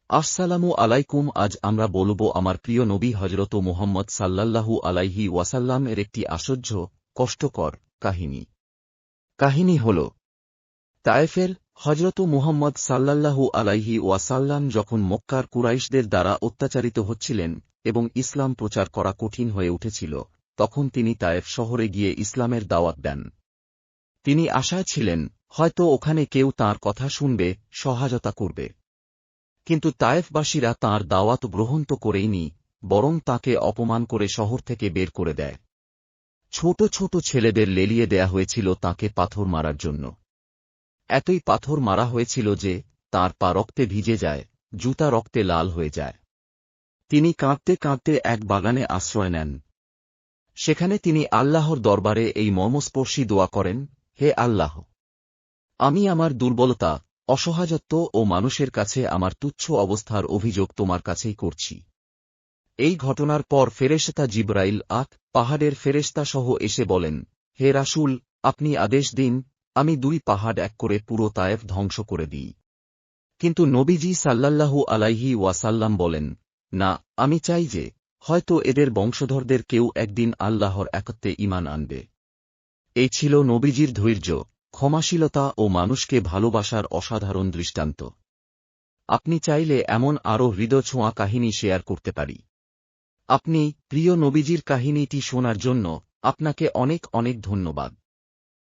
আসসালামু আলাইকুম। আজ আমরা বলবো আমার প্রিয় নবী হযরত মুহাম্মদ সাল্লাল্লাহু আলাইহি ওয়াসাল্লাম এর একটি আশ্চর্য, কষ্টকর কাহিনী। কাহিনী হল তায়েফের হযরত মুহাম্মদ সাল্লাল্লাহু আলাইহি ওয়াসাল্লাম যখন মক্কার কুরাইশদের দ্বারা অত্যাচারিত হচ্ছিলেন এবং ইসলাম প্রচার করা কঠিন হয়ে উঠেছিল, তখন তিনি তায়েফ শহরে গিয়ে ইসলামের দাওয়াত দেন। তিনি আশায় ছিলেন হয়তো ওখানে কেউ তাঁর কথা শুনবে, সহায়তা করবে। কিন্তু তায়েফবাসীরা তাঁর দাওয়াত গ্রহণ তো করেইনি, বরং তাঁকে অপমান করে শহর থেকে বের করে দেয়। ছোট ছোট ছেলেদের লেলিয়ে দেয়া হয়েছিল তাঁকে পাথর মারার জন্য। এতই পাথর মারা হয়েছিল যে তাঁর পা রক্তে ভিজে যায়, জুতা রক্তে লাল হয়ে যায়। তিনি কাঁদতে কাঁদতে এক বাগানে আশ্রয় নেন। সেখানে তিনি আল্লাহর দরবারে এই মর্মস্পর্শী দোয়া করেন, হে আল্লাহ, আমি আমার দুর্বলতা, অসহায়ত্ব ও মানুষের কাছে আমার তুচ্ছ অবস্থার অভিযোগ তোমার কাছেই করছি। এই ঘটনার পর ফেরেশতা জিবরাইল পাহাড়ের ফেরেশতা সহ এসে বলেন, হে রাসূল, আপনি আদেশ দিন, আমি 2 পাহাড় এক করে পুরো তায়েফ ধ্বংস করে দিই। কিন্তু নবীজি সাল্লাল্লাহু আলাইহি ওয়াসাল্লাম বলেন, না, আমি চাই যে হয়তো এদের বংশধরদের কেউ একদিন আল্লাহর একত্বে ঈমান আনবে। এই ছিল নবীজির ধৈর্য, ক্ষমাশীলতা ও মানুষকে ভালোবাসার অসাধারণ দৃষ্টান্ত। আপনি চাইলে এমন আরও হৃদয় ছোঁয়া কাহিনী শেয়ার করতে পারি। আপনি প্রিয় নবীজির কাহিনীটি শোনার জন্য আপনাকে অনেক অনেক ধন্যবাদ।